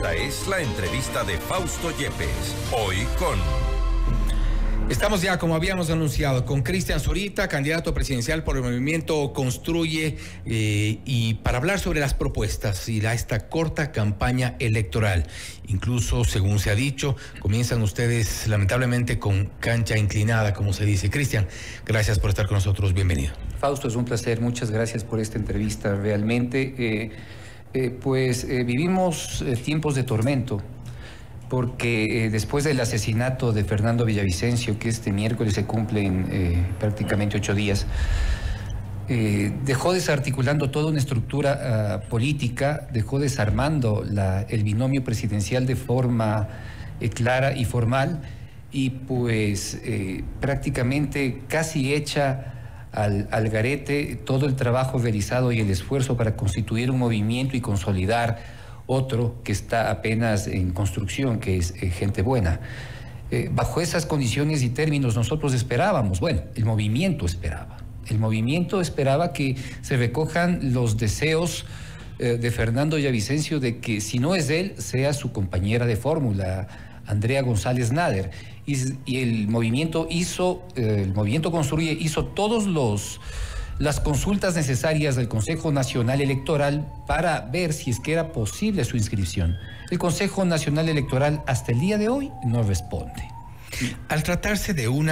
Esta es la entrevista de Fausto Yepes, hoy con... Estamos ya, como habíamos anunciado, con Cristian Zurita, candidato presidencial por el movimiento Construye, y para hablar sobre las propuestas y esta corta campaña electoral. Incluso, según se ha dicho, comienzan ustedes lamentablemente con cancha inclinada, como se dice. Cristian, gracias por estar con nosotros, bienvenido. Fausto, es un placer, muchas gracias por esta entrevista. Realmente, vivimos tiempos de tormento, porque después del asesinato de Fernando Villavicencio, que este miércoles se cumplen prácticamente 8 días, dejó desarticulando toda una estructura política, dejó desarmando el binomio presidencial de forma clara y formal, y pues prácticamente casi echa al garete todo el trabajo realizado y el esfuerzo para constituir un movimiento y consolidar otro que está apenas en construcción, que es Gente Buena. Bajo esas condiciones y términos nosotros esperábamos, el movimiento esperaba que se recojan los deseos de Fernando Villavicencio de que si no es él, sea su compañera de fórmula, Andrea González Nader. Y el movimiento Construye hizo todos las consultas necesarias del Consejo Nacional Electoral para ver si es que era posible su inscripción. El Consejo Nacional Electoral hasta el día de hoy no responde. Al tratarse de un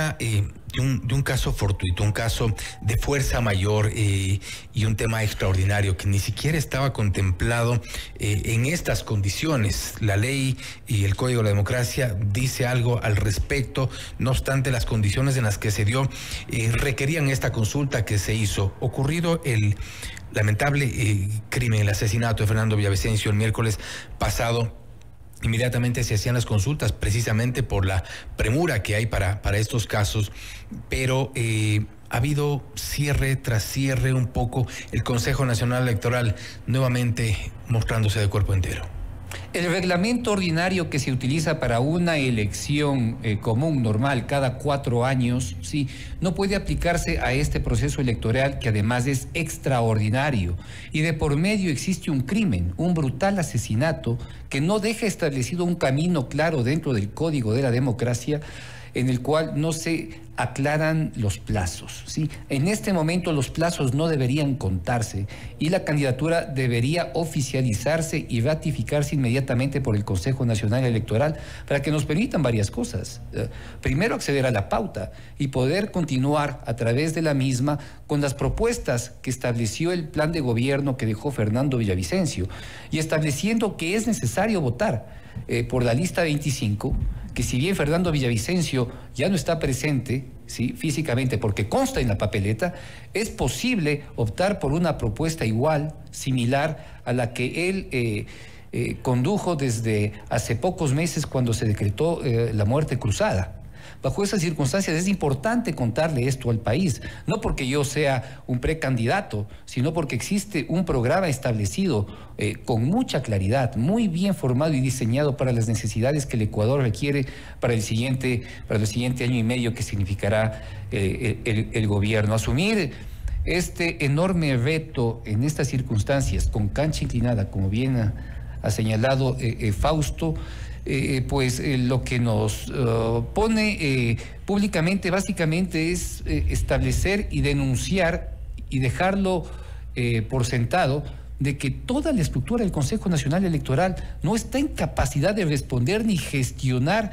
caso fortuito, un caso de fuerza mayor y un tema extraordinario que ni siquiera estaba contemplado en estas condiciones. La ley y el Código de la Democracia dice algo al respecto, no obstante las condiciones en las que se dio requerían esta consulta que se hizo. Ocurrido el lamentable crimen, el asesinato de Fernando Villavicencio el miércoles pasado, inmediatamente se hacían las consultas, precisamente por la premura que hay para estos casos, pero ha habido cierre tras cierre un poco, el Consejo Nacional Electoral nuevamente mostrándose de cuerpo entero. El reglamento ordinario que se utiliza para una elección común, normal, cada 4 años, sí, no puede aplicarse a este proceso electoral que además es extraordinario. Y de por medio existe un crimen, un brutal asesinato que no deja establecido un camino claro dentro del Código de la Democracia, en el cual no se aclaran los plazos, ¿sí? En este momento los plazos no deberían contarse y la candidatura debería oficializarse y ratificarse inmediatamente por el Consejo Nacional Electoral para que nos permitan varias cosas. Primero, acceder a la pauta y poder continuar a través de la misma con las propuestas que estableció el plan de gobierno que dejó Fernando Villavicencio y estableciendo que es necesario votar por la lista 25, que si bien Fernando Villavicencio ya no está presente, ¿sí?, físicamente porque consta en la papeleta, es posible optar por una propuesta igual, similar a la que él condujo desde hace pocos meses cuando se decretó la muerte cruzada. Bajo esas circunstancias es importante contarle esto al país, no porque yo sea un precandidato, sino porque existe un programa establecido con mucha claridad, muy bien formado y diseñado para las necesidades que el Ecuador requiere para el siguiente año y medio que significará el gobierno. Asumir este enorme reto en estas circunstancias, con cancha inclinada, como bien ha señalado Fausto, lo que nos pone públicamente básicamente es establecer y denunciar y dejarlo por sentado de que toda la estructura del Consejo Nacional Electoral no está en capacidad de responder ni gestionar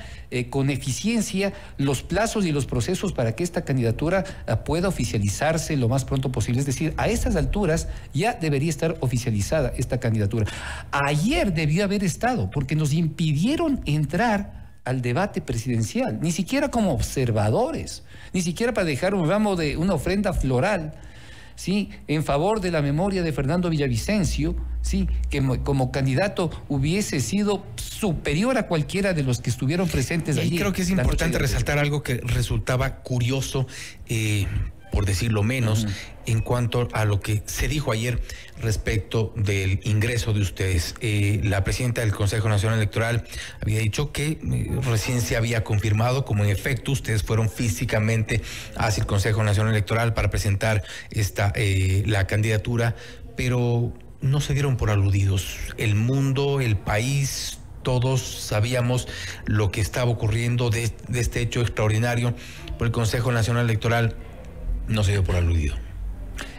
con eficiencia los plazos y los procesos para que esta candidatura pueda oficializarse lo más pronto posible. Es decir, a estas alturas ya debería estar oficializada esta candidatura. Ayer debió haber estado, porque nos impidieron entrar al debate presidencial, ni siquiera como observadores, ni siquiera para dejar un ramo de una ofrenda floral, ¿sí?, en favor de la memoria de Fernando Villavicencio, ¿sí?, que como candidato hubiese sido superior a cualquiera de los que estuvieron presentes allí. Y creo que es importante resaltar algo que resultaba curioso, por decirlo menos, en cuanto a lo que se dijo ayer respecto del ingreso de ustedes. La presidenta del Consejo Nacional Electoral había dicho que recién se había confirmado, como en efecto ustedes fueron físicamente hacia el Consejo Nacional Electoral para presentar la candidatura, pero no se dieron por aludidos. El mundo, el país, todos sabíamos lo que estaba ocurriendo de este hecho extraordinario, pero el Consejo Nacional Electoral no se dio por aludido.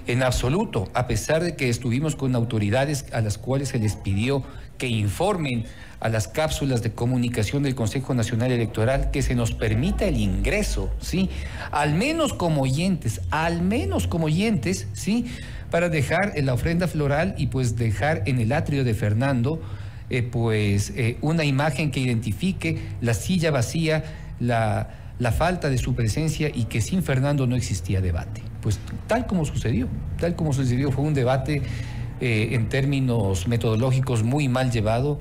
En absoluto, a pesar de que estuvimos con autoridades a las cuales se les pidió que informen a las cápsulas de comunicación del Consejo Nacional Electoral que se nos permita el ingreso, ¿sí? Al menos como oyentes, ¿sí? Para dejar la ofrenda floral y pues dejar en el atrio de Fernando una imagen que identifique la silla vacía, la falta de su presencia y que sin Fernando no existía debate. Pues tal como sucedió, fue un debate en términos metodológicos muy mal llevado,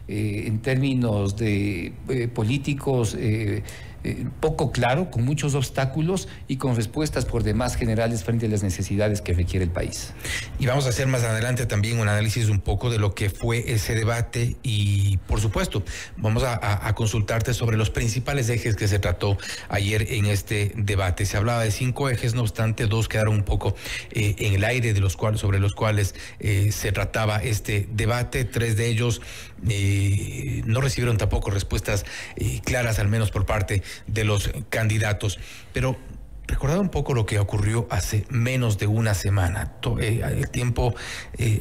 en términos de políticos poco claro, con muchos obstáculos y con respuestas por demás generales frente a las necesidades que requiere el país. Y vamos a hacer más adelante también un análisis un poco de lo que fue ese debate y, por supuesto, vamos a consultarte sobre los principales ejes que se trató ayer en este debate. Se hablaba de 5 ejes, no obstante, 2 quedaron un poco en el aire sobre los cuales se trataba este debate. 3 de ellos no recibieron tampoco respuestas claras, al menos por parte de los candidatos. Pero recordad un poco lo que ocurrió hace menos de una semana. El tiempo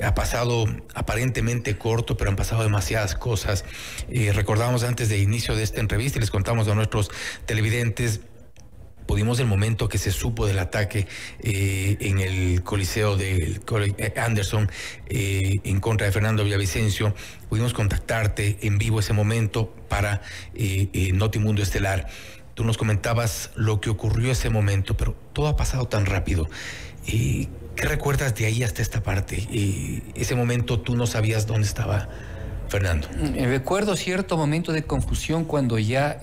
ha pasado aparentemente corto, pero han pasado demasiadas cosas. Recordábamos antes del inicio de esta entrevista y les contamos a nuestros televidentes. Pudimos el momento que se supo del ataque en el Coliseo del Anderson en contra de Fernando Villavicencio. Pudimos contactarte en vivo ese momento para Notimundo Estelar. Tú nos comentabas lo que ocurrió ese momento, pero todo ha pasado tan rápido. ¿Qué recuerdas de ahí hasta esta parte? Ese momento tú no sabías dónde estaba Fernando. Recuerdo cierto momento de confusión cuando ya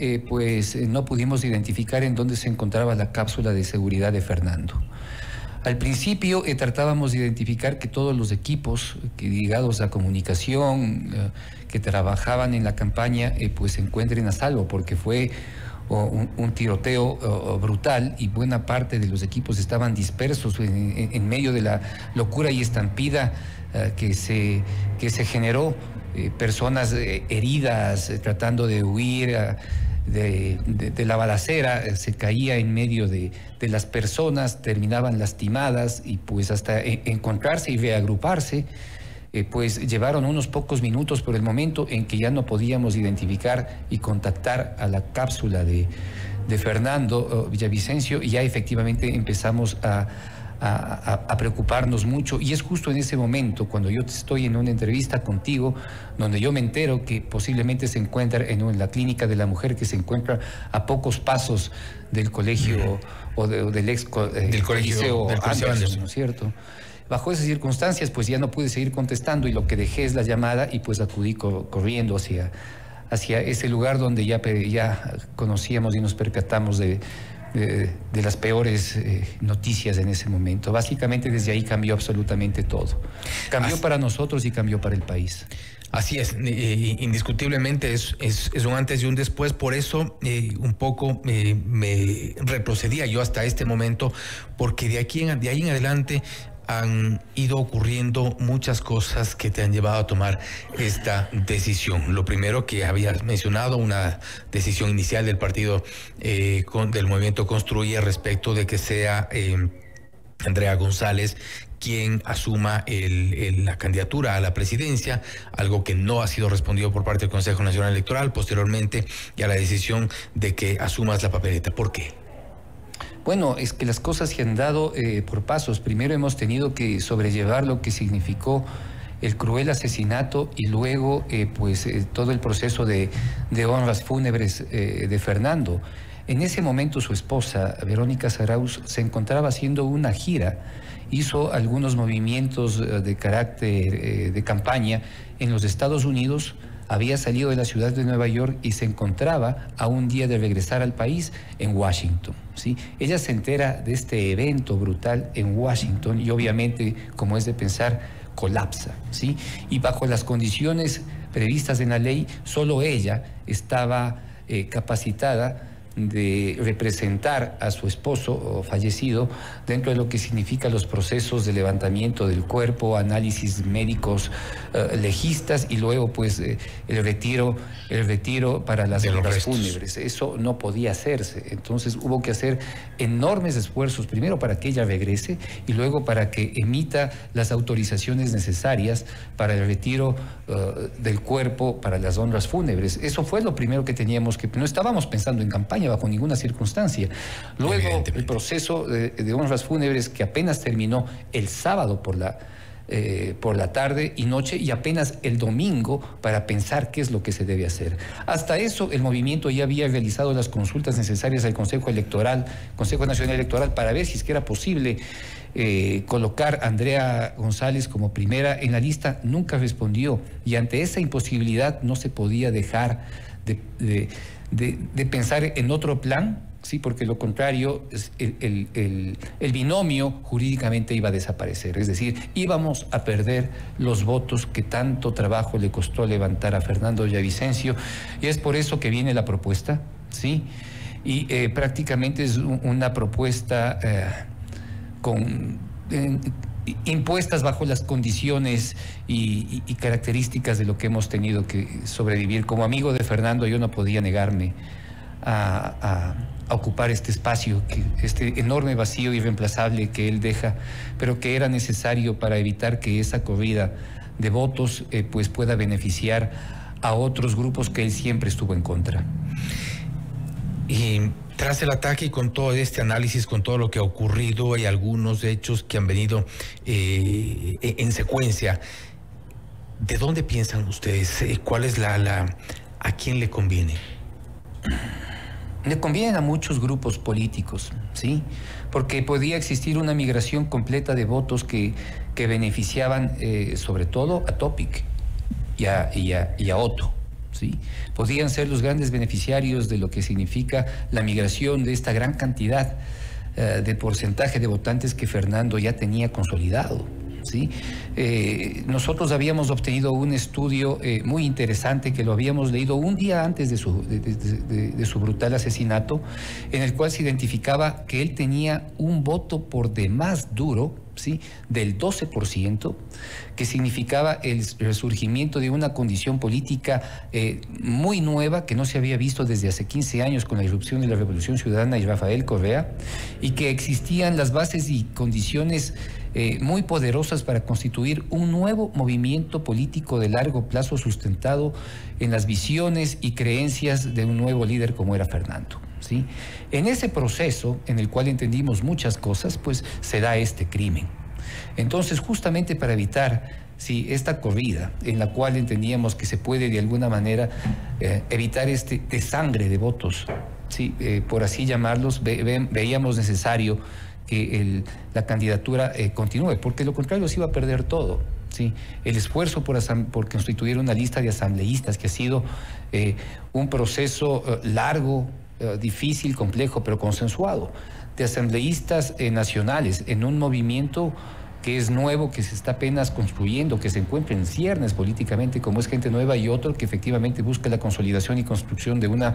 no pudimos identificar en dónde se encontraba la cápsula de seguridad de Fernando. Al principio tratábamos de identificar que todos los equipos ligados a comunicación que trabajaban en la campaña se encuentren a salvo, porque fue un tiroteo brutal y buena parte de los equipos estaban dispersos en medio de la locura y estampida que se generó. Personas heridas tratando de huir de la balacera, se caía en medio de las personas, terminaban lastimadas y pues hasta encontrarse y reagruparse, llevaron unos pocos minutos por el momento en que ya no podíamos identificar y contactar a la cápsula de Fernando Villavicencio y ya efectivamente empezamos a preocuparnos mucho, y es justo en ese momento cuando yo estoy en una entrevista contigo donde yo me entero que posiblemente se encuentra en la clínica de la mujer, que se encuentra a pocos pasos del colegio del colegio Anderson, ¿no es cierto? Bajo esas circunstancias pues ya no pude seguir contestando y lo que dejé es la llamada y pues acudí corriendo hacia ese lugar donde ya conocíamos y nos percatamos de las peores noticias en ese momento. Básicamente desde ahí cambió absolutamente todo. Cambió para nosotros y cambió para el país. Así es, indiscutiblemente es un antes y un después. Por eso un poco me retrocedía yo hasta este momento, porque de ahí en adelante han ido ocurriendo muchas cosas que te han llevado a tomar esta decisión. Lo primero que habías mencionado, una decisión inicial del partido del Movimiento Construye respecto de que sea Andrea González quien asuma la candidatura a la presidencia, algo que no ha sido respondido por parte del Consejo Nacional Electoral. Posteriormente, ya la decisión de que asumas la papeleta. ¿Por qué? Bueno, es que las cosas se han dado por pasos. Primero hemos tenido que sobrellevar lo que significó el cruel asesinato y luego todo el proceso de honras fúnebres de Fernando. En ese momento su esposa, Verónica Zarauz, se encontraba haciendo una gira, hizo algunos movimientos de carácter de campaña en los Estados Unidos. Había salido de la ciudad de Nueva York y se encontraba a un día de regresar al país en Washington, ¿sí? Ella se entera de este evento brutal en Washington y obviamente, como es de pensar, colapsa, ¿sí? Y bajo las condiciones previstas en la ley, solo ella estaba capacitada de representar a su esposo fallecido dentro de lo que significa los procesos de levantamiento del cuerpo, análisis médicos legistas y luego pues el retiro para las honras fúnebres. Eso no podía hacerse, entonces hubo que hacer enormes esfuerzos, primero para que ella regrese y luego para que emita las autorizaciones necesarias para el retiro del cuerpo para las honras fúnebres. Eso fue lo primero que teníamos que... No estábamos pensando en campaña bajo ninguna circunstancia. Luego el proceso de honras fúnebres que apenas terminó el sábado por la tarde y noche y apenas el domingo para pensar qué es lo que se debe hacer. Hasta eso el movimiento ya había realizado las consultas necesarias al Consejo Nacional Electoral para ver si es que era posible colocar a Andrea González como primera en la lista. Nunca respondió y ante esa imposibilidad no se podía dejar de pensar en otro plan, sí, porque lo contrario, el binomio jurídicamente iba a desaparecer, es decir, íbamos a perder los votos que tanto trabajo le costó levantar a Fernando Villavicencio, y es por eso que viene la propuesta, sí, y prácticamente es una propuesta impuestas bajo las condiciones y características de lo que hemos tenido que sobrevivir. Como amigo de Fernando, yo no podía negarme a ocupar este espacio, este enorme vacío irreemplazable que él deja, pero que era necesario para evitar que esa corrida de votos pues pueda beneficiar a otros grupos que él siempre estuvo en contra. Y tras el ataque y con todo este análisis, con todo lo que ha ocurrido, hay algunos hechos que han venido en secuencia. ¿De dónde piensan ustedes? ¿Cuál es a quién le conviene? Le convienen a muchos grupos políticos, ¿sí? Porque podía existir una migración completa de votos que beneficiaban sobre todo a Topic y a Otto, ¿sí? Podían ser los grandes beneficiarios de lo que significa la migración de esta gran cantidad de porcentaje de votantes que Fernando ya tenía consolidado, ¿sí? Nosotros habíamos obtenido un estudio muy interesante que lo habíamos leído un día antes de su brutal asesinato, en el cual se identificaba que él tenía un voto por demás duro, ¿sí?, del 12%, que significaba el resurgimiento de una condición política muy nueva que no se había visto desde hace 15 años con la irrupción de la Revolución Ciudadana y Rafael Correa, y que existían las bases y condiciones muy poderosas para constituir un nuevo movimiento político de largo plazo sustentado en las visiones y creencias de un nuevo líder como era Fernando, ¿sí? En ese proceso, en el cual entendimos muchas cosas, pues se da este crimen. Entonces, justamente para evitar esta corrida, en la cual entendíamos que se puede de alguna manera evitar este desangre de votos, ¿sí?, por así llamarlos, veíamos necesario que la candidatura continúe, porque lo contrario se iba a perder todo, ¿sí? El esfuerzo por constituir una lista de asambleístas, que ha sido un proceso largo, difícil, complejo, pero consensuado, de asambleístas nacionales en un movimiento que es nuevo, que se está apenas construyendo, que se encuentra en ciernes políticamente, como es Gente Nueva, y otro que efectivamente busca la consolidación y construcción de una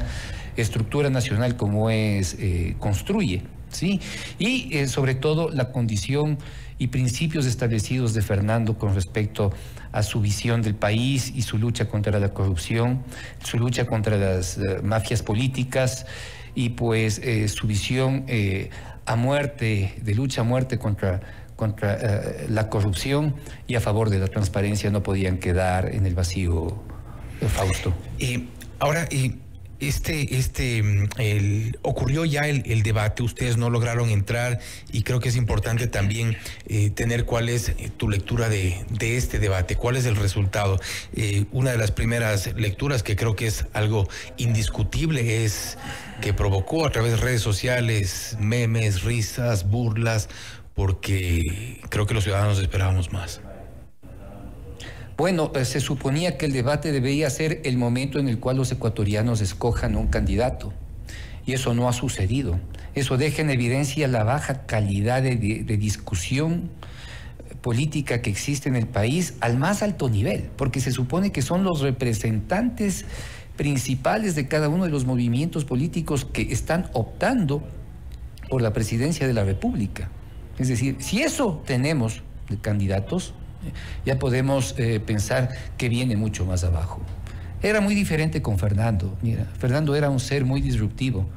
estructura nacional como es Construye, ¿sí? Y sobre todo la condición y principios establecidos de Fernando con respecto a su visión del país y su lucha contra la corrupción, su lucha contra las mafias políticas y pues su visión a muerte, de lucha a muerte contra la corrupción y a favor de la transparencia, no podían quedar en el vacío, Fausto. Ahora, ocurrió ya el debate, ustedes no lograron entrar y creo que es importante también tener cuál es tu lectura de este debate, cuál es el resultado. Una de las primeras lecturas que creo que es algo indiscutible es que provocó a través de redes sociales memes, risas, burlas, porque creo que los ciudadanos esperábamos más. Bueno, se suponía que el debate debía ser el momento en el cual los ecuatorianos escojan un candidato, y eso no ha sucedido. Eso deja en evidencia la baja calidad de discusión política que existe en el país al más alto nivel, porque se supone que son los representantes principales de cada uno de los movimientos políticos que están optando por la presidencia de la República. Es decir, si eso tenemos de candidatos, ya podemos pensar que viene mucho más abajo. Era muy diferente con Fernando. Mira, Fernando era un ser muy disruptivo,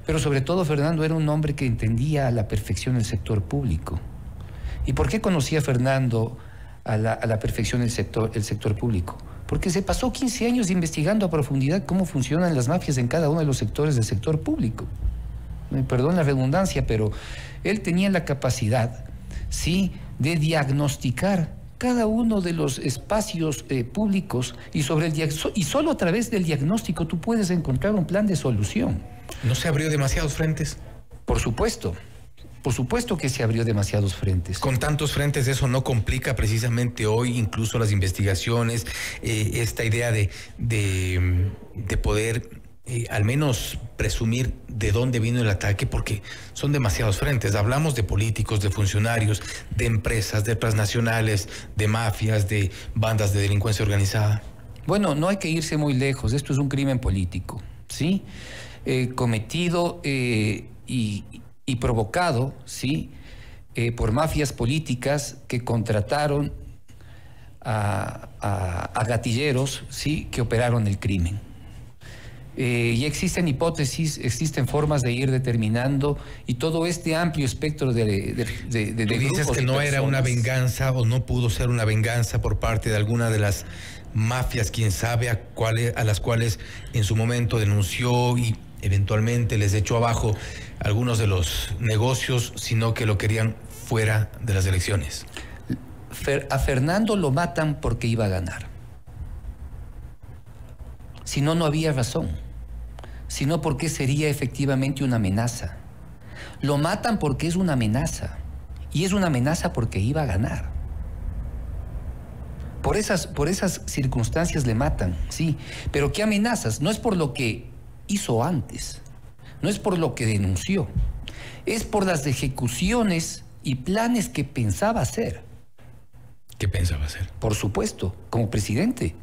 pero sobre todo Fernando era un hombre que entendía a la perfección el sector público. ¿Y por qué conocía Fernando a la perfección el sector público? Porque se pasó 15 años investigando a profundidad cómo funcionan las mafias en cada uno de los sectores del sector público. Perdón la redundancia, pero él tenía la capacidad, sí, de diagnosticar cada uno de los espacios públicos y solo a través del diagnóstico tú puedes encontrar un plan de solución. ¿No se abrió demasiados frentes? Por supuesto que se abrió demasiados frentes. Con tantos frentes eso no complica precisamente hoy incluso las investigaciones, esta idea de poder al menos presumir de dónde vino el ataque, porque son demasiados frentes. Hablamos de políticos, de funcionarios, de empresas, de transnacionales, de mafias, de bandas de delincuencia organizada. Bueno, no hay que irse muy lejos. Esto es un crimen político, ¿sí? Cometido y provocado, ¿sí? Por mafias políticas que contrataron a gatilleros, ¿sí? Que operaron el crimen. Y existen hipótesis, existen formas de ir determinando, y todo este amplio espectro de Tú dices que no era una venganza o no pudo ser una venganza por parte de alguna de las mafias, quién sabe a las cuales en su momento denunció y eventualmente les echó abajo algunos de los negocios, sino que lo querían fuera de las elecciones. A Fernando lo matan porque iba a ganar. Si no, no había razón. Sino porque sería efectivamente una amenaza. Lo matan porque es una amenaza. Y es una amenaza porque iba a ganar. Por esas circunstancias le matan, sí. Pero ¿qué amenazas? No es por lo que hizo antes. No es por lo que denunció. Es por las ejecuciones y planes que pensaba hacer. ¿Qué pensaba hacer? Por supuesto, como presidente.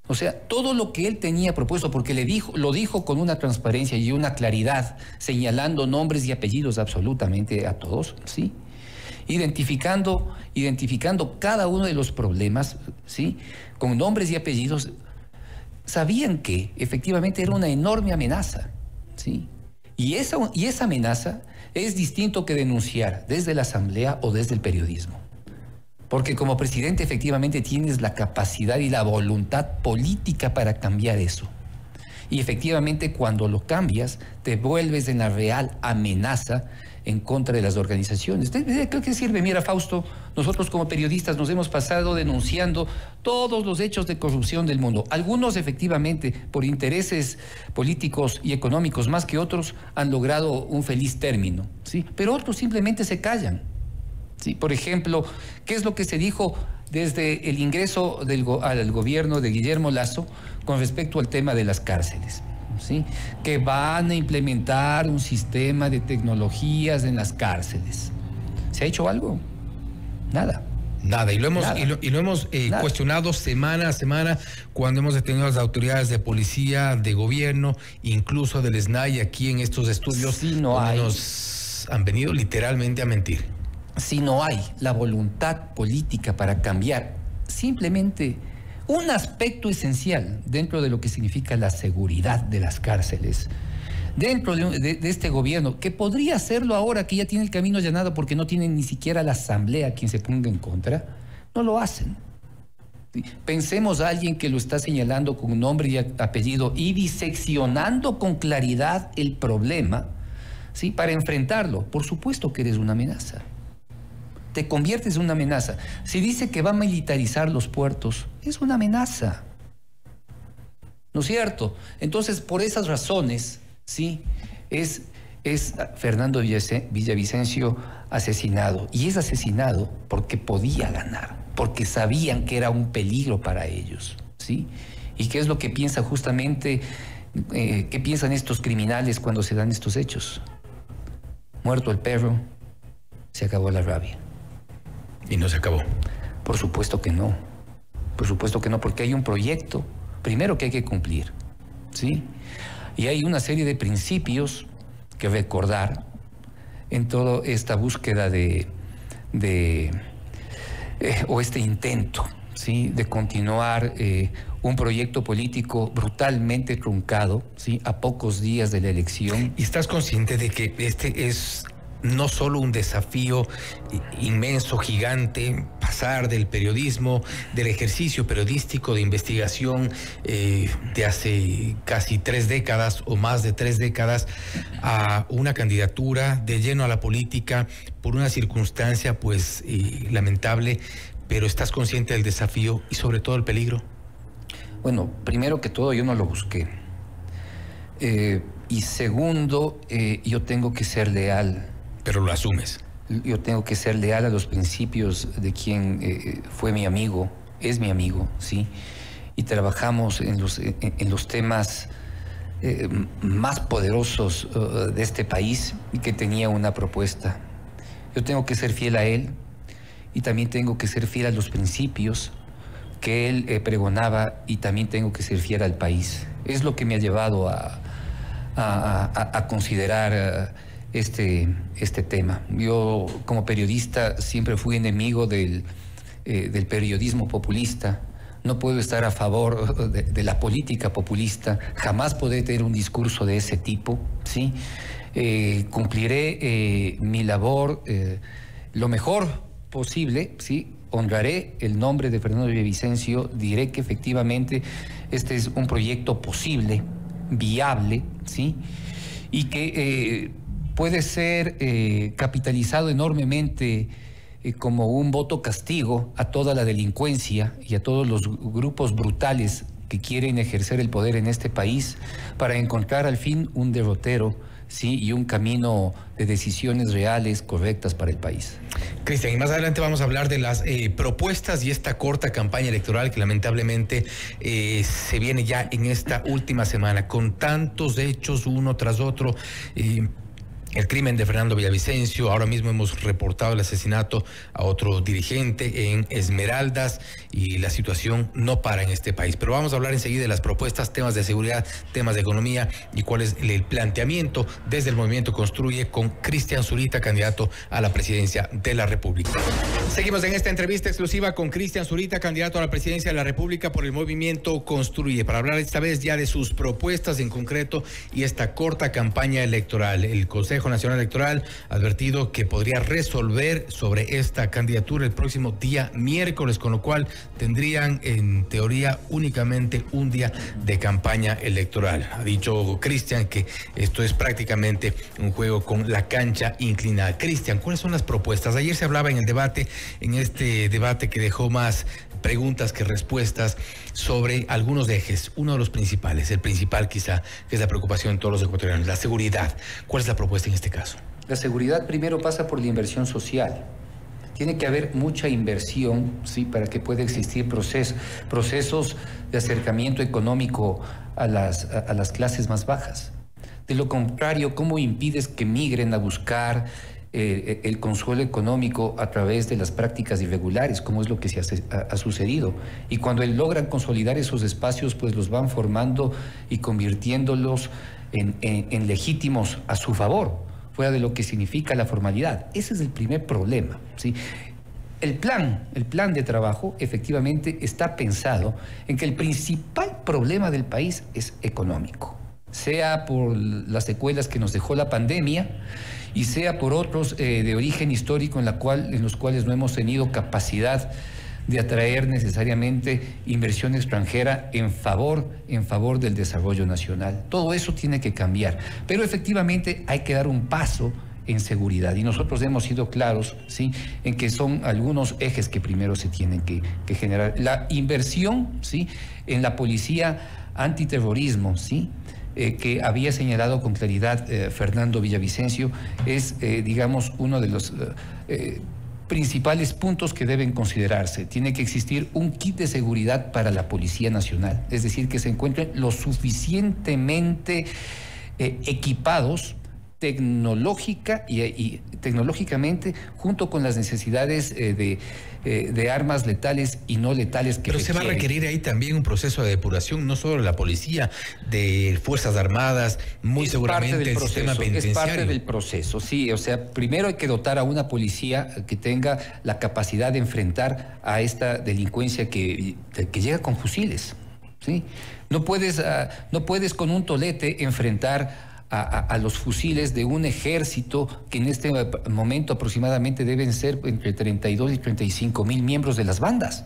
O sea, todo lo que él tenía propuesto, porque lo dijo con una transparencia y una claridad, señalando nombres y apellidos absolutamente a todos, ¿sí? Identificando cada uno de los problemas, ¿sí? Con nombres y apellidos, sabían que efectivamente era una enorme amenaza, ¿sí? Y esa amenaza es distinto que denunciar desde la asamblea o desde el periodismo. Porque como presidente efectivamente tienes la capacidad y la voluntad política para cambiar eso. Y efectivamente cuando lo cambias, te vuelves en la real amenaza en contra de las organizaciones. Creo que sirve. Mira, Fausto, nosotros como periodistas nos hemos pasado denunciando todos los hechos de corrupción del mundo. Algunos efectivamente por intereses políticos y económicos más que otros han logrado un feliz término, ¿sí? Pero otros simplemente se callan. Sí, por ejemplo, ¿qué es lo que se dijo desde el ingreso al gobierno de Guillermo Lasso con respecto al tema de las cárceles? ¿Sí? Que van a implementar un sistema de tecnologías en las cárceles. ¿Se ha hecho algo? Nada. Nada, y lo hemos cuestionado semana a semana cuando hemos detenido a las autoridades de policía, de gobierno, incluso del SNAI aquí en estos estudios. Sí, no hay. Nos han venido literalmente a mentir. Si no hay la voluntad política para cambiar simplemente un aspecto esencial dentro de lo que significa la seguridad de las cárceles, dentro de este gobierno, que podría hacerlo ahora que ya tiene el camino allanado porque no tiene ni siquiera la asamblea quien se ponga en contra, no lo hacen. Pensemos a alguien que lo está señalando con nombre y apellido y diseccionando con claridad el problema, ¿sí? Para enfrentarlo. Por supuesto que eres una amenaza. Te conviertes en una amenaza. Si dice que va a militarizar los puertos, es una amenaza. ¿No es cierto? Entonces, por esas razones, sí, es Fernando Villavicencio asesinado. Y es asesinado porque podía ganar, porque sabían que era un peligro para ellos, ¿sí? ¿Y qué es lo que piensa justamente, qué piensan estos criminales cuando se dan estos hechos? Muerto el perro, se acabó la rabia. Y no se acabó. Por supuesto que no. Por supuesto que no, porque hay un proyecto primero que hay que cumplir, ¿sí? Y hay una serie de principios que recordar en toda esta búsqueda o este intento, ¿sí?, de continuar un proyecto político brutalmente truncado, ¿sí?, a pocos días de la elección. ¿Y estás consciente de que este es no solo un desafío inmenso, gigante, pasar del periodismo, del ejercicio periodístico de investigación de hace casi 3 décadas o más de 3 décadas a una candidatura de lleno a la política por una circunstancia pues lamentable, pero estás consciente del desafío y sobre todo el peligro? Bueno, primero que todo yo no lo busqué. Y segundo, yo tengo que ser leal. Pero lo asumes. Yo tengo que ser leal a los principios de quien fue mi amigo, es mi amigo, ¿sí? Y trabajamos en los temas más poderosos de este país y que tenía una propuesta. Yo tengo que ser fiel a él y también tengo que ser fiel a los principios que él pregonaba y también tengo que ser fiel al país. Es lo que me ha llevado a considerar este tema. Yo como periodista siempre fui enemigo del periodismo populista. No puedo estar a favor de la política populista. Jamás podré tener un discurso de ese tipo, ¿sí? Cumpliré mi labor lo mejor posible, ¿sí? Honraré el nombre de Fernando Villavicencio, diré que efectivamente este es un proyecto posible, viable, ¿sí? Y que puede ser capitalizado enormemente como un voto castigo a toda la delincuencia y a todos los grupos brutales que quieren ejercer el poder en este país para encontrar al fin un derrotero, sí, y un camino de decisiones reales, correctas para el país. Cristian, y más adelante vamos a hablar de las propuestas y esta corta campaña electoral que lamentablemente se viene ya en esta última semana con tantos hechos uno tras otro. El crimen de Fernando Villavicencio, ahora mismo hemos reportado el asesinato a otro dirigente en Esmeraldas y la situación no para en este país. Pero vamos a hablar enseguida de las propuestas, temas de seguridad, temas de economía y cuál es el planteamiento desde el Movimiento Construye con Cristian Zurita, candidato a la presidencia de la República. Seguimos en esta entrevista exclusiva con Cristian Zurita, candidato a la presidencia de la República por el Movimiento Construye, para hablar esta vez ya de sus propuestas en concreto y esta corta campaña electoral. El Consejo Nacional Electoral ha advertido que podría resolver sobre esta candidatura el próximo día miércoles, con lo cual tendrían en teoría únicamente un día de campaña electoral. Ha dicho Cristian que esto es prácticamente un juego con la cancha inclinada. Cristian, ¿cuáles son las propuestas? Ayer se hablaba en el debate, en este debate que dejó más preguntas que respuestas sobre algunos ejes. Uno de los principales, el principal quizá, que es la preocupación de todos los ecuatorianos, la seguridad. ¿Cuál es la propuesta en este caso? La seguridad primero pasa por la inversión social. Tiene que haber mucha inversión, ¿sí?, para que pueda existir procesos de acercamiento económico a las clases más bajas. De lo contrario, ¿cómo impides que migren a buscar el consuelo económico a través de las prácticas irregulares, como es lo que ha sucedido? Y cuando logran consolidar esos espacios, pues los van formando y convirtiéndolos en legítimos a su favor, fuera de lo que significa la formalidad. Ese es el primer problema, ¿sí? El plan de trabajo efectivamente está pensado en que el principal problema del país es económico, sea por las secuelas que nos dejó la pandemia y sea por otros de origen histórico en los cuales no hemos tenido capacidad de atraer necesariamente inversión extranjera en favor del desarrollo nacional. Todo eso tiene que cambiar, pero efectivamente hay que dar un paso en seguridad y nosotros hemos sido claros, ¿sí?, en que son algunos ejes que primero se tienen que generar. La inversión, ¿sí?, en la policía antiterrorismo, ¿sí?, que había señalado con claridad Fernando Villavicencio, es, digamos, uno de los principales puntos que deben considerarse. Tiene que existir un kit de seguridad para la Policía Nacional, es decir, que se encuentren lo suficientemente equipados tecnológica y tecnológicamente junto con las necesidades de armas letales y no letales que Pero se va a requerir ahí también un proceso de depuración, no solo de la policía, de Fuerzas Armadas, muy seguramente el sistema penitenciario. Es parte del proceso, sí. O sea, primero hay que dotar a una policía que tenga la capacidad de enfrentar a esta delincuencia que llega con fusiles, ¿sí? No puedes con un tolete enfrentar a los fusiles de un ejército que en este momento aproximadamente deben ser entre 32 y 35 mil miembros de las bandas.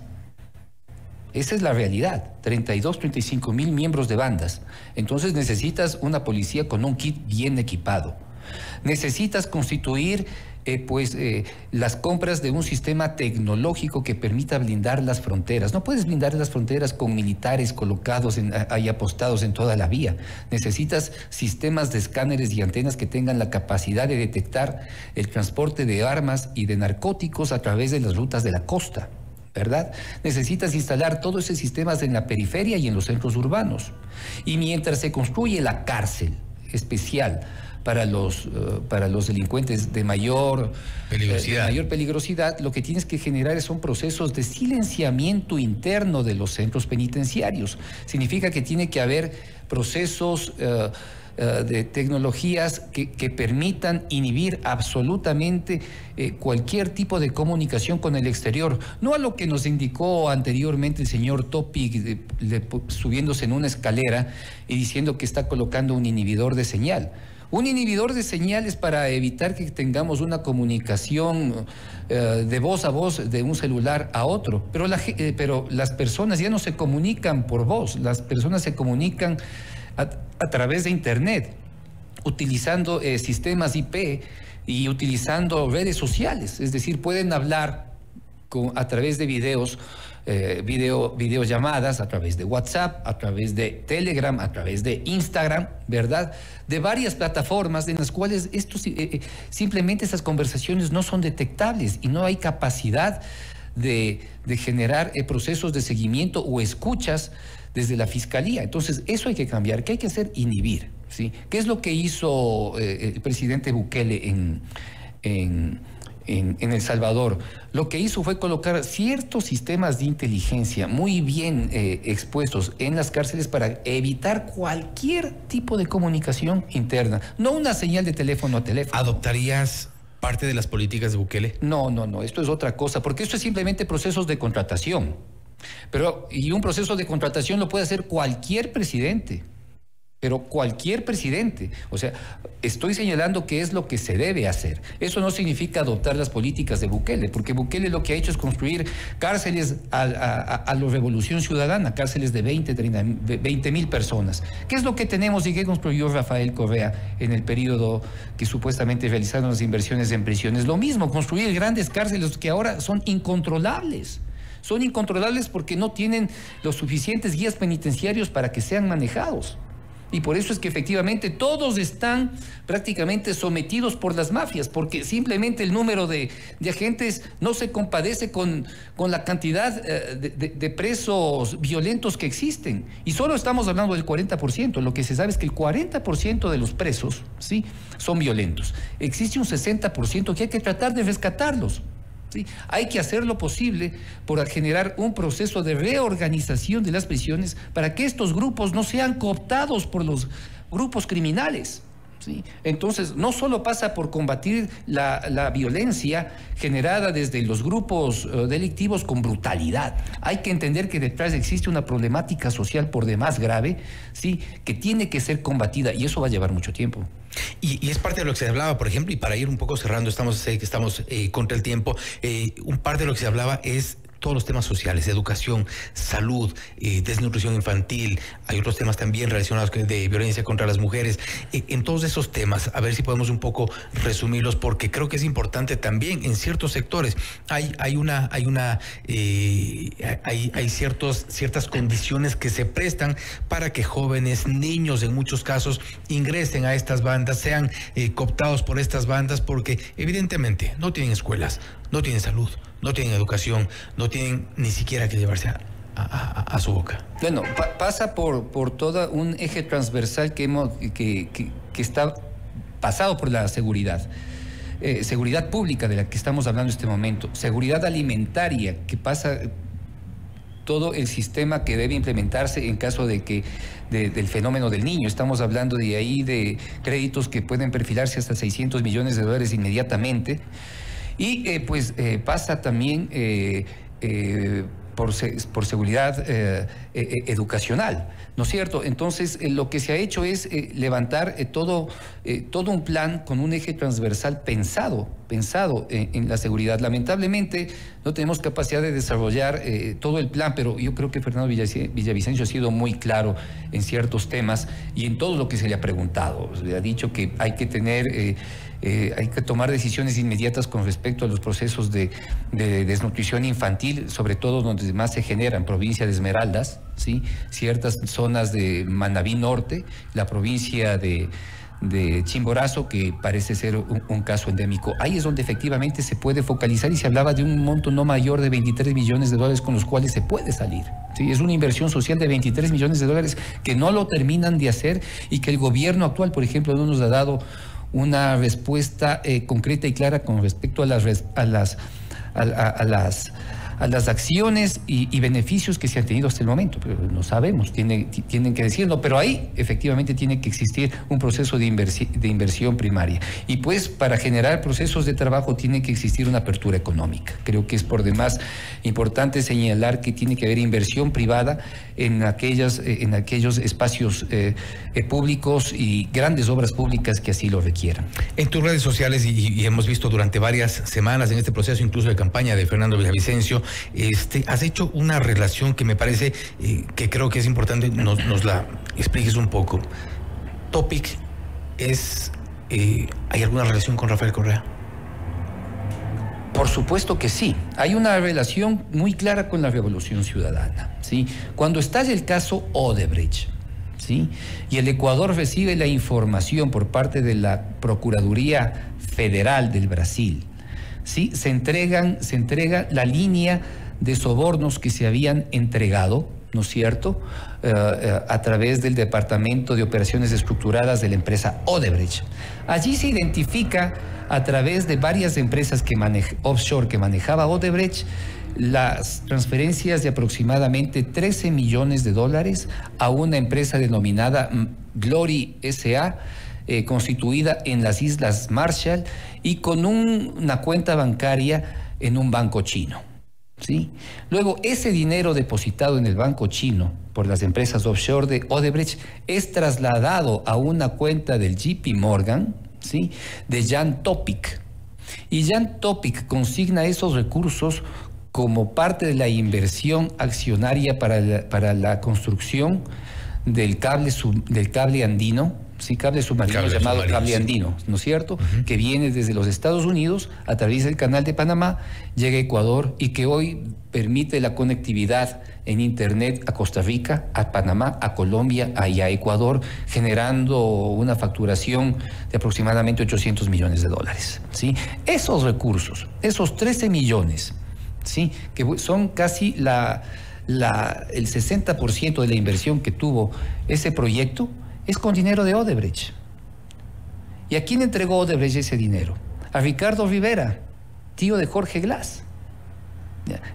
Esa es la realidad, 32, 35 mil miembros de bandas. Entonces necesitas una policía con un kit bien equipado. Necesitas constituir las compras de un sistema tecnológico que permita blindar las fronteras. No puedes blindar las fronteras con militares colocados ahí apostados en toda la vía. Necesitas sistemas de escáneres y antenas que tengan la capacidad de detectar el transporte de armas y de narcóticos a través de las rutas de la costa, ¿verdad? Necesitas instalar todos esos sistemas en la periferia y en los centros urbanos. Y mientras se construye la cárcel especial para los delincuentes de mayor peligrosidad, lo que tienes que generar son procesos de silenciamiento interno de los centros penitenciarios. Significa que tiene que haber procesos de tecnologías que permitan inhibir absolutamente cualquier tipo de comunicación con el exterior, no a lo que nos indicó anteriormente el señor Topic subiéndose en una escalera y diciendo que está colocando un inhibidor de señal. Un inhibidor de señales para evitar que tengamos una comunicación de voz a voz de un celular a otro. Pero las personas ya no se comunican por voz, las personas se comunican a través de Internet, utilizando sistemas IP y utilizando redes sociales. Es decir, pueden hablar a través de videollamadas, a través de WhatsApp, a través de Telegram, a través de Instagram, ¿verdad? De varias plataformas en las cuales simplemente esas conversaciones no son detectables y no hay capacidad de generar procesos de seguimiento o escuchas desde la fiscalía. Entonces, eso hay que cambiar. ¿Qué hay que hacer? Inhibir, ¿sí? ¿Qué es lo que hizo el presidente Bukele en El Salvador? Lo que hizo fue colocar ciertos sistemas de inteligencia muy bien expuestos en las cárceles para evitar cualquier tipo de comunicación interna, no una señal de teléfono a teléfono. ¿Adoptarías parte de las políticas de Bukele? No, esto es otra cosa, porque esto es simplemente procesos de contratación. Y un proceso de contratación lo puede hacer cualquier presidente. Pero cualquier presidente. O sea, estoy señalando qué es lo que se debe hacer. Eso no significa adoptar las políticas de Bukele, porque Bukele lo que ha hecho es construir cárceles a la revolución ciudadana, cárceles de 20.000 personas. ¿Qué es lo que tenemos y qué construyó Rafael Correa en el periodo que supuestamente realizaron las inversiones en prisiones? Lo mismo, construir grandes cárceles que ahora son incontrolables. Son incontrolables porque no tienen los suficientes guías penitenciarios para que sean manejados. Y por eso es que efectivamente todos están prácticamente sometidos por las mafias, porque simplemente el número de agentes no se compadece con la cantidad de presos violentos que existen. Y solo estamos hablando del 40%. Lo que se sabe es que el 40% de los presos, ¿sí?, son violentos. Existe un 60% que hay que tratar de rescatarlos. ¿Sí? Hay que hacer lo posible por generar un proceso de reorganización de las prisiones para que estos grupos no sean cooptados por los grupos criminales. ¿Sí? Entonces, no solo pasa por combatir la violencia generada desde los grupos delictivos con brutalidad. Hay que entender que detrás existe una problemática social por demás grave, ¿sí?, que tiene que ser combatida, y eso va a llevar mucho tiempo. Y es parte de lo que se hablaba, por ejemplo, y para ir un poco cerrando, estamos contra el tiempo, un parte de lo que se hablaba es todos los temas sociales, educación, salud, desnutrición infantil, hay otros temas también relacionados de violencia contra las mujeres. En todos esos temas, a ver si podemos un poco resumirlos, porque creo que es importante también en ciertos sectores. Hay ciertas condiciones que se prestan para que jóvenes, niños en muchos casos, ingresen a estas bandas, sean cooptados por estas bandas, porque evidentemente no tienen escuelas, no tienen salud, no tienen educación, no tienen ni siquiera que llevarse a su boca. Bueno, pasa por todo un eje transversal que está pasado por la seguridad. Seguridad pública de la que estamos hablando en este momento, seguridad alimentaria, que pasa todo el sistema que debe implementarse en caso de que del fenómeno del niño. Estamos hablando de ahí de créditos que pueden perfilarse hasta $600 millones inmediatamente. Y pasa también por seguridad educacional, ¿no es cierto? Entonces, lo que se ha hecho es levantar todo un plan con un eje transversal pensado en la seguridad. Lamentablemente, no tenemos capacidad de desarrollar todo el plan, pero yo creo que Fernando Villavicencio ha sido muy claro en ciertos temas y en todo lo que se le ha preguntado. Le ha dicho que hay que tener... hay que tomar decisiones inmediatas con respecto a los procesos de desnutrición infantil, sobre todo donde más se generan, provincia de Esmeraldas, ¿sí? Ciertas zonas de Manabí Norte, la provincia de Chimborazo, que parece ser un caso endémico. Ahí es donde efectivamente se puede focalizar y se hablaba de un monto no mayor de $23 millones con los cuales se puede salir. ¿Sí? Es una inversión social de $23 millones que no lo terminan de hacer y que el gobierno actual, por ejemplo, no nos ha dado una respuesta concreta y clara con respecto a las acciones y beneficios que se han tenido hasta el momento. Pero no sabemos, tienen que decirlo, pero ahí efectivamente tiene que existir un proceso de inversión primaria. Y pues para generar procesos de trabajo tiene que existir una apertura económica. Creo que es por demás importante señalar que tiene que haber inversión privada en aquellos espacios públicos y grandes obras públicas que así lo requieran. En tus redes sociales, y hemos visto durante varias semanas en este proceso incluso de campaña de Fernando Villavicencio, has hecho una relación que me parece que creo que es importante nos la expliques un poco. Topic ¿hay alguna relación con Rafael Correa? Por supuesto que sí. Hay una relación muy clara con la Revolución Ciudadana, ¿sí? Cuando estalla el caso Odebrecht, ¿sí? Y el Ecuador recibe la información por parte de la Procuraduría Federal del Brasil, ¿sí? Se entrega la línea de sobornos que se habían entregado, ¿no es cierto?, a través del Departamento de Operaciones Estructuradas de la empresa Odebrecht. Allí se identifica a través de varias empresas offshore que manejaba Odebrecht las transferencias de aproximadamente $13 millones a una empresa denominada Glory S.A., constituida en las Islas Marshall y con una cuenta bancaria en un banco chino, ¿sí? Luego, ese dinero depositado en el banco chino por las empresas offshore de Odebrecht es trasladado a una cuenta del JP Morgan, ¿sí?, de Jan Topic. Y Jan Topic consigna esos recursos como parte de la inversión accionaria para la construcción del cable andino, sí, cable submarino llamado cable andino, ¿no es cierto? Uh-huh. Que viene desde los Estados Unidos, atraviesa el canal de Panamá, llega a Ecuador y que hoy permite la conectividad en Internet a Costa Rica, a Panamá, a Colombia y a Ecuador, generando una facturación de aproximadamente $800 millones, ¿sí? Esos recursos, esos 13 millones, ¿sí?, que son casi el 60% de la inversión que tuvo ese proyecto, es con dinero de Odebrecht. ¿Y a quién entregó Odebrecht ese dinero? A Ricardo Rivera, tío de Jorge Glass.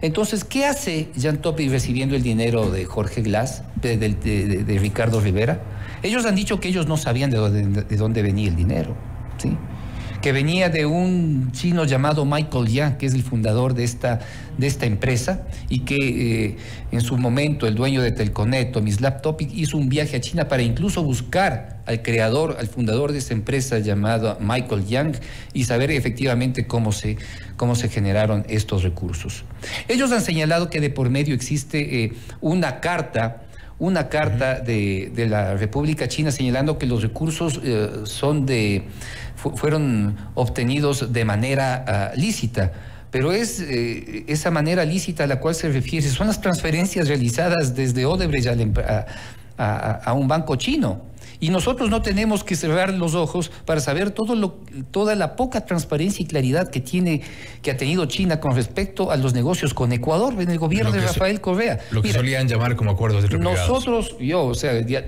Entonces, ¿qué hace Jan Topic recibiendo el dinero de Jorge Glass, de Ricardo Rivera? Ellos han dicho que ellos no sabían de dónde venía el dinero, ¿sí?, que venía de un chino llamado Michael Yang, que es el fundador de esta empresa, y que en su momento el dueño de Telconet, Tomislav Topic, hizo un viaje a China para incluso buscar al fundador de esta empresa llamado Michael Yang y saber efectivamente cómo se generaron estos recursos. Ellos han señalado que de por medio existe una carta de la República China señalando que los recursos fueron obtenidos de manera lícita, pero es esa manera lícita a la cual se refiere, son las transferencias realizadas desde Odebrecht a un banco chino. Y nosotros no tenemos que cerrar los ojos para saber toda la poca transparencia y claridad que ha tenido China con respecto a los negocios con Ecuador en el gobierno de Rafael Correa. Lo que solían llamar como acuerdos entre privados. Nosotros,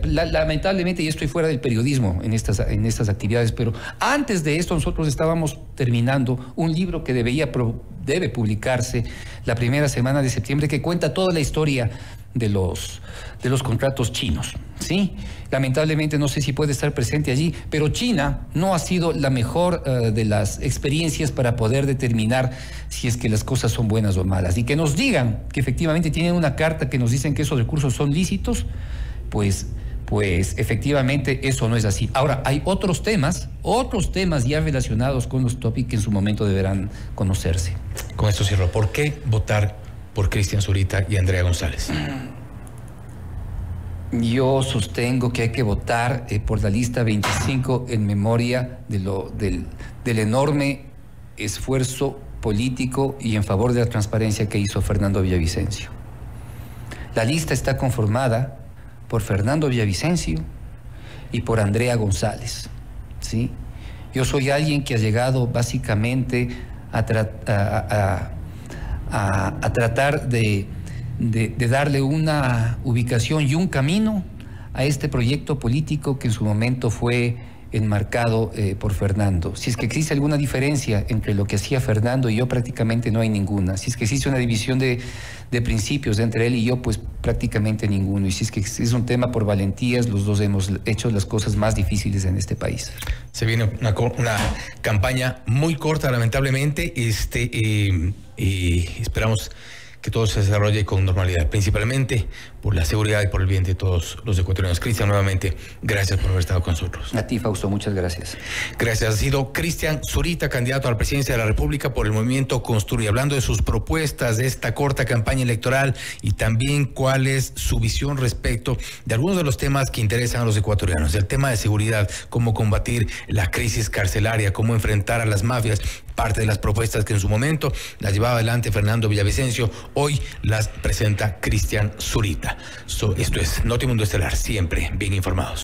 lamentablemente ya estoy fuera del periodismo en estas actividades, pero antes de esto nosotros estábamos terminando un libro que debe publicarse la primera semana de septiembre, que cuenta toda la historia de los contratos chinos, ¿sí? Lamentablemente no sé si puede estar presente allí, pero China no ha sido la mejor de las experiencias para poder determinar si es que las cosas son buenas o malas. Y que nos digan que efectivamente tienen una carta que nos dicen que esos recursos son lícitos, pues efectivamente eso no es así. Ahora, hay otros temas ya relacionados con los tópicos que en su momento deberán conocerse. Con esto cierro. ¿Por qué votar por Cristian Zurita y Andrea González? Yo sostengo que hay que votar por la lista 25 en memoria del enorme esfuerzo político y en favor de la transparencia que hizo Fernando Villavicencio. La lista está conformada por Fernando Villavicencio y por Andrea González, ¿sí? Yo soy alguien que ha llegado básicamente a tratar de darle una ubicación y un camino a este proyecto político que en su momento fue enmarcado por Fernando. Si es que existe alguna diferencia entre lo que hacía Fernando y yo, prácticamente no hay ninguna. Si es que existe una división de principios entre él y yo, pues prácticamente ninguno. Y si es que es un tema por valentías, los dos hemos hecho las cosas más difíciles en este país. Se viene una campaña muy corta, lamentablemente, esperamos que todo se desarrolle con normalidad, principalmente por la seguridad y por el bien de todos los ecuatorianos. Cristian, nuevamente, gracias por haber estado con nosotros. A ti, Fausto, muchas gracias. Gracias. Ha sido Cristian Zurita, candidato a la presidencia de la República por el movimiento Construye, hablando de sus propuestas de esta corta campaña electoral y también cuál es su visión respecto de algunos de los temas que interesan a los ecuatorianos. El tema de seguridad, cómo combatir la crisis carcelaria, cómo enfrentar a las mafias, parte de las propuestas que en su momento las llevaba adelante Fernando Villavicencio, hoy las presenta Cristian Zurita. Esto es Notimundo Estelar, siempre bien informados.